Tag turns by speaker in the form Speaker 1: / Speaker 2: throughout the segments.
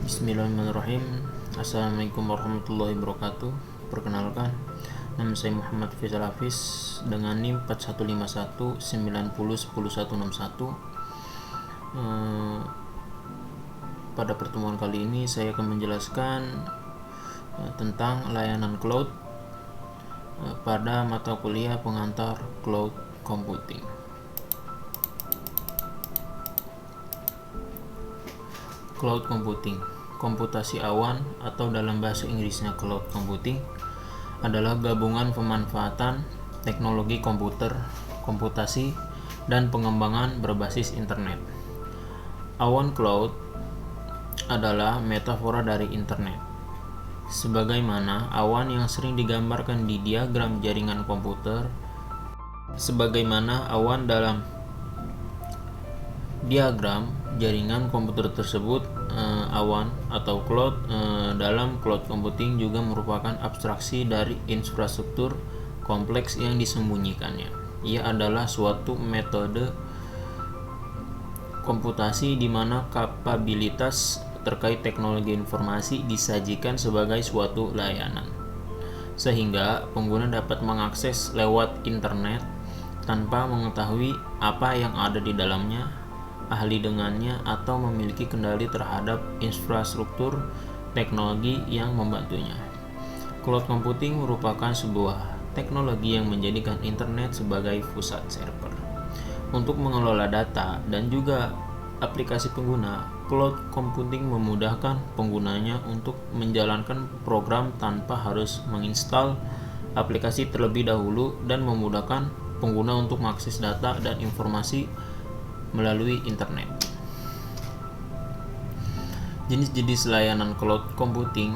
Speaker 1: Bismillahirrahmanirrahim. Assalamualaikum warahmatullahi wabarakatuh. Perkenalkan, nama saya Muhammad Faisal Hafiz dengan NIM 415190101161. Pada pertemuan kali ini saya akan menjelaskan tentang layanan cloud pada mata kuliah pengantar cloud computing. Cloud computing, komputasi awan atau dalam bahasa Inggrisnya cloud computing, adalah gabungan pemanfaatan teknologi komputer, komputasi, dan pengembangan berbasis internet. Awan cloud adalah metafora dari internet. Sebagaimana awan yang sering digambarkan di diagram jaringan komputer, sebagaimana awan dalam diagram jaringan komputer tersebut, awan atau cloud dalam cloud computing juga merupakan abstraksi dari infrastruktur kompleks yang disembunyikannya. Ia adalah suatu metode komputasi di mana kapabilitas terkait teknologi informasi disajikan sebagai suatu layanan, sehingga pengguna dapat mengakses lewat internet tanpa mengetahui apa yang ada di dalamnya, ahli dengannya, atau memiliki kendali terhadap infrastruktur teknologi yang membantunya. Cloud computing merupakan sebuah teknologi yang menjadikan internet sebagai pusat server untuk mengelola data dan juga aplikasi pengguna. Cloud computing memudahkan penggunanya untuk menjalankan program tanpa harus menginstal aplikasi terlebih dahulu dan memudahkan pengguna untuk mengakses data dan informasi melalui internet. Jenis-jenis layanan cloud computing,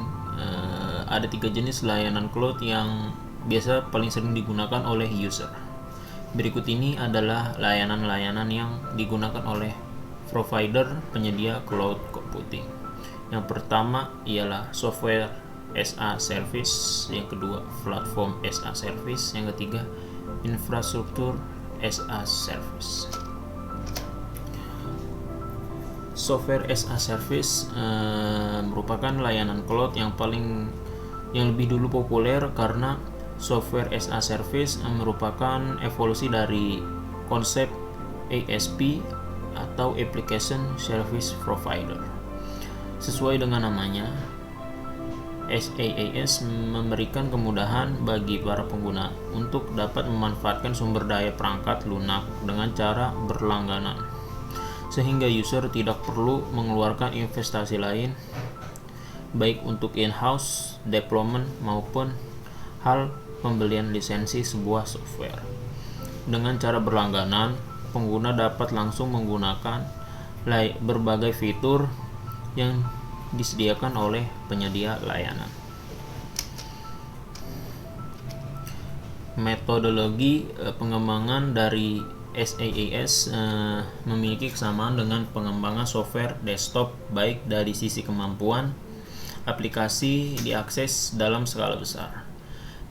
Speaker 1: ada 3 jenis layanan cloud yang biasa paling sering digunakan oleh user. Berikut ini adalah layanan-layanan yang digunakan oleh provider penyedia cloud computing. Yang pertama ialah software as a service, yang kedua platform as a service, yang ketiga infrastruktur as a service. Software as a service merupakan layanan cloud yang lebih dulu populer karena software as a service merupakan evolusi dari konsep ASP atau Application Service Provider. Sesuai dengan namanya, SaaS memberikan kemudahan bagi para pengguna untuk dapat memanfaatkan sumber daya perangkat lunak dengan cara berlangganan, sehingga user tidak perlu mengeluarkan investasi lain, baik untuk in-house deployment maupun hal pembelian lisensi sebuah software. Dengan cara berlangganan, pengguna dapat langsung menggunakan berbagai fitur yang disediakan oleh penyedia layanan. Metodologi pengembangan dari SaaS memiliki kesamaan dengan pengembangan software desktop, baik dari sisi kemampuan aplikasi diakses dalam skala besar,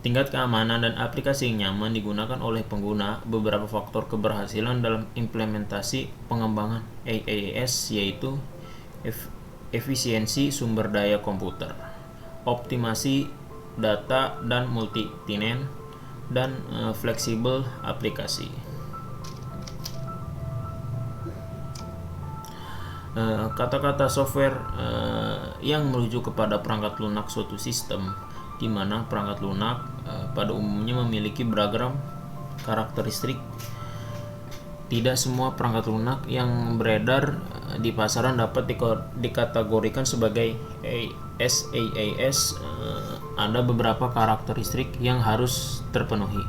Speaker 1: tingkat keamanan, dan aplikasi yang nyaman digunakan oleh pengguna. Beberapa faktor keberhasilan dalam implementasi pengembangan SaaS yaitu efisiensi sumber daya komputer, optimasi data dan multi-tenant, dan fleksibel aplikasi. Kata-kata software yang merujuk kepada perangkat lunak suatu sistem, di mana perangkat lunak pada umumnya memiliki beragam karakteristik. Tidak semua perangkat lunak yang beredar di pasaran dapat dikategorikan sebagai SaaS. Ada beberapa karakteristik yang harus terpenuhi.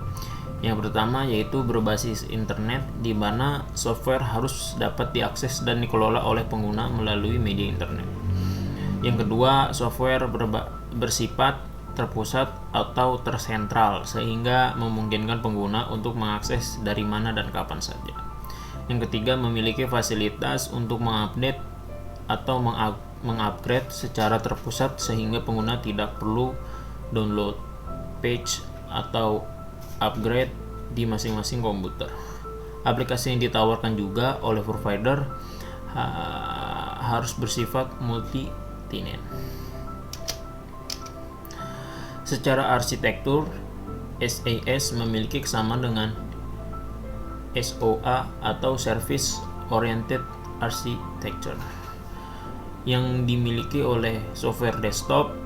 Speaker 1: Yang pertama yaitu berbasis internet, di mana software harus dapat diakses dan dikelola oleh pengguna melalui media internet. Yang kedua, software bersifat terpusat atau tersentral, sehingga memungkinkan pengguna untuk mengakses dari mana dan kapan saja. Yang ketiga, memiliki fasilitas untuk mengupdate atau mengupgrade secara terpusat, sehingga pengguna tidak perlu download patch atau upgrade di masing-masing komputer. Aplikasi yang ditawarkan juga oleh provider harus bersifat multi-tenant. Secara arsitektur, SaaS memiliki kesamaan dengan SOA atau Service Oriented Architecture yang dimiliki oleh software desktop.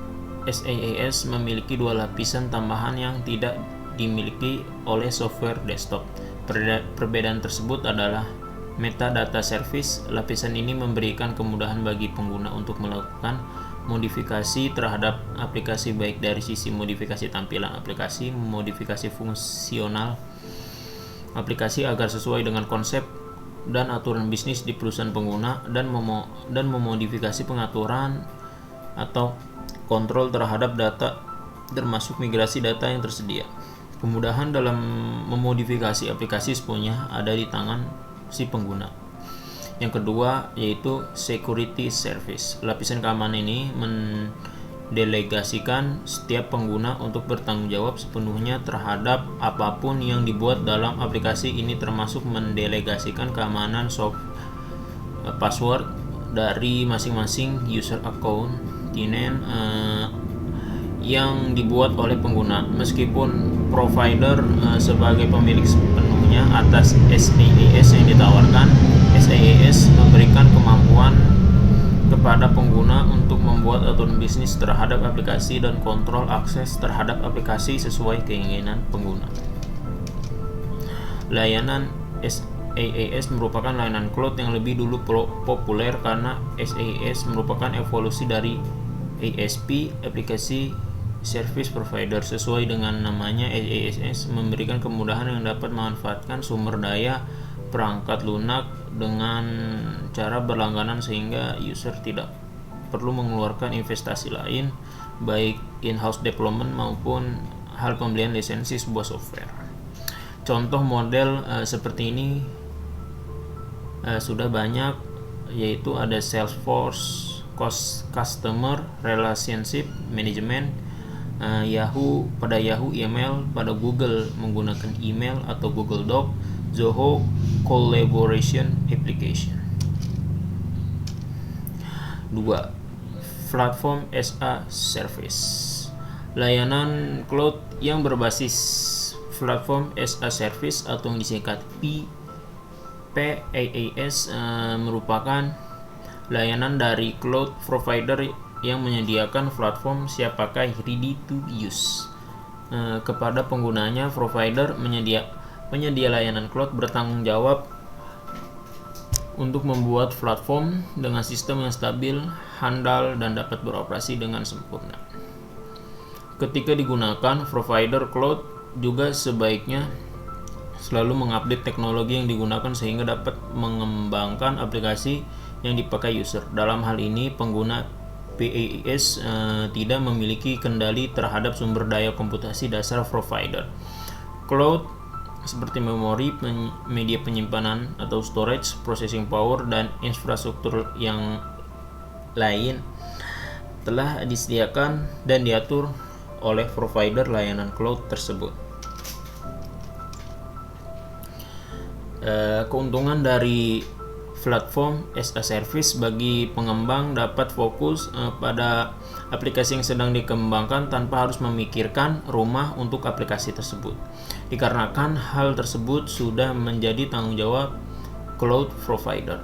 Speaker 1: SaaS memiliki dua lapisan tambahan yang tidak dimiliki oleh software desktop. Perbedaan tersebut adalah metadata service. Lapisan ini memberikan kemudahan bagi pengguna untuk melakukan modifikasi terhadap aplikasi, baik dari sisi modifikasi tampilan aplikasi, modifikasi fungsional aplikasi agar sesuai dengan konsep dan aturan bisnis di perusahaan pengguna, dan memodifikasi pengaturan atau kontrol terhadap data, termasuk migrasi data yang tersedia. Kemudahan dalam memodifikasi aplikasi sepenuhnya ada di tangan si pengguna. Yang kedua yaitu security service. Lapisan keamanan ini mendelegasikan setiap pengguna untuk bertanggung jawab sepenuhnya terhadap apapun yang dibuat dalam aplikasi ini, termasuk mendelegasikan keamanan password dari masing-masing user account tenant yang dibuat oleh pengguna, meskipun provider sebagai pemilik sepenuhnya atas SaaS yang ditawarkan. SaaS memberikan kemampuan kepada pengguna untuk membuat aturan bisnis terhadap aplikasi dan kontrol akses terhadap aplikasi sesuai keinginan pengguna. Layanan SaaS merupakan layanan cloud yang lebih dulu populer karena SaaS merupakan evolusi dari ASP, aplikasi service provider. Sesuai dengan namanya, SaaS memberikan kemudahan yang dapat memanfaatkan sumber daya perangkat lunak dengan cara berlangganan, sehingga user tidak perlu mengeluarkan investasi lain, baik in-house development maupun hal pembelian lisensi sebuah software. Contoh model seperti ini sudah banyak, yaitu ada Salesforce Customer Relationship Management, Yahoo email, pada Google menggunakan email atau Google Doc, Zoho Collaboration Application. 2. Platform as a Service. Layanan cloud yang berbasis Platform as a Service atau yang disingkat PaaS merupakan layanan dari cloud provider yang menyediakan platform siap pakai ready to use kepada penggunanya. Provider penyedia layanan cloud bertanggung jawab untuk membuat platform dengan sistem yang stabil, handal, dan dapat beroperasi dengan sempurna. Ketika digunakan, provider cloud juga sebaiknya selalu mengupdate teknologi yang digunakan sehingga dapat mengembangkan aplikasi yang dipakai user. Dalam hal ini, pengguna PaaS tidak memiliki kendali terhadap sumber daya komputasi dasar provider cloud seperti memori, media penyimpanan atau storage, processing power, dan infrastruktur yang lain telah disediakan dan diatur oleh provider layanan cloud tersebut. Keuntungan dari platform as a service bagi pengembang dapat fokus pada aplikasi yang sedang dikembangkan tanpa harus memikirkan rumah untuk aplikasi tersebut, dikarenakan hal tersebut sudah menjadi tanggung jawab cloud provider.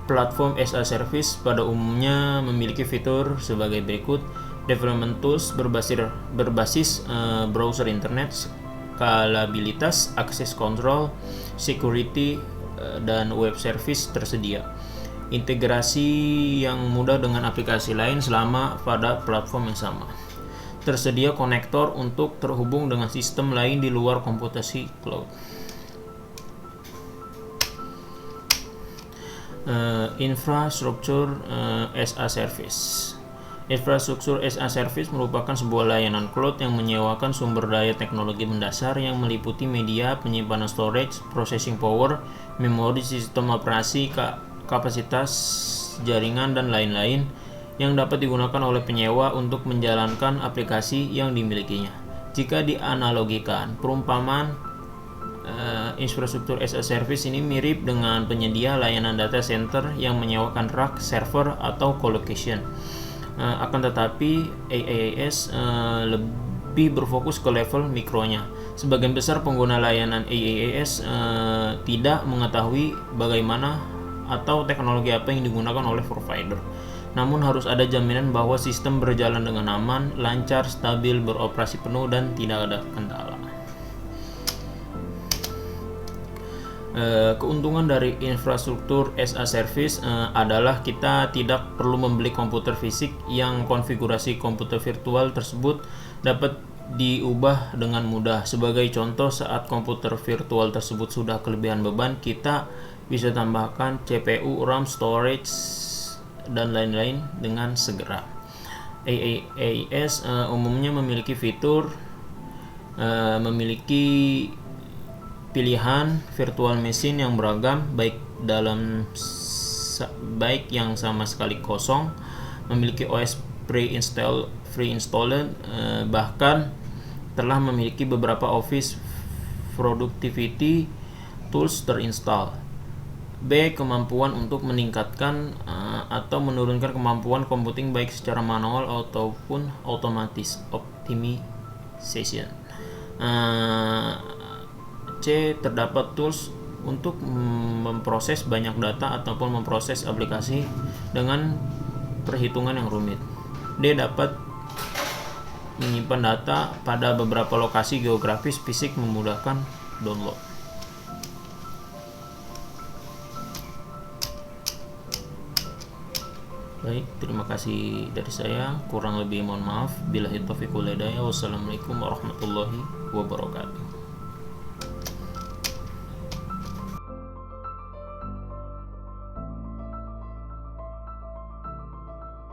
Speaker 1: Platform as a service pada umumnya memiliki fitur sebagai berikut: development tools berbasis browser internet, skalabilitas, akses kontrol, security, dan web service tersedia. Integrasi yang mudah dengan aplikasi lain selama pada platform yang sama. Tersedia konektor untuk terhubung dengan sistem lain di luar komputasi cloud. Infrastructure as a service. Infrastruktur as a service merupakan sebuah layanan cloud yang menyewakan sumber daya teknologi mendasar yang meliputi media, penyimpanan storage, processing power, memori, sistem operasi, kapasitas jaringan, dan lain-lain yang dapat digunakan oleh penyewa untuk menjalankan aplikasi yang dimilikinya. Jika dianalogikan, perumpamaan infrastruktur as a service ini mirip dengan penyedia layanan data center yang menyewakan rak, server, atau colocation. Akan tetapi AaaS lebih berfokus ke level mikronya. Sebagian besar pengguna layanan AaaS tidak mengetahui bagaimana atau teknologi apa yang digunakan oleh provider. Namun harus ada jaminan bahwa sistem berjalan dengan aman, lancar, stabil, beroperasi penuh, dan tidak ada kendala. Keuntungan dari infrastruktur as a service adalah kita tidak perlu membeli komputer fisik yang konfigurasi komputer virtual tersebut dapat diubah dengan mudah. Sebagai contoh, saat komputer virtual tersebut sudah kelebihan beban, kita bisa tambahkan CPU, RAM, storage, dan lain-lain dengan segera. AaaS umumnya memiliki fitur memiliki pilihan virtual machine yang beragam, baik yang sama sekali kosong, memiliki OS pre-installed, bahkan telah memiliki beberapa Office productivity tools terinstall. B. Kemampuan untuk meningkatkan atau menurunkan kemampuan computing baik secara manual ataupun otomatis optimization. C. Terdapat tools untuk memproses banyak data ataupun memproses aplikasi dengan perhitungan yang rumit. D. Dapat menyimpan data pada beberapa lokasi geografis fisik, memudahkan download. Baik, terima kasih dari saya. Kurang lebih mohon maaf. Billahi taufiq wal hidayah. Wassalamualaikum warahmatullahi wabarakatuh.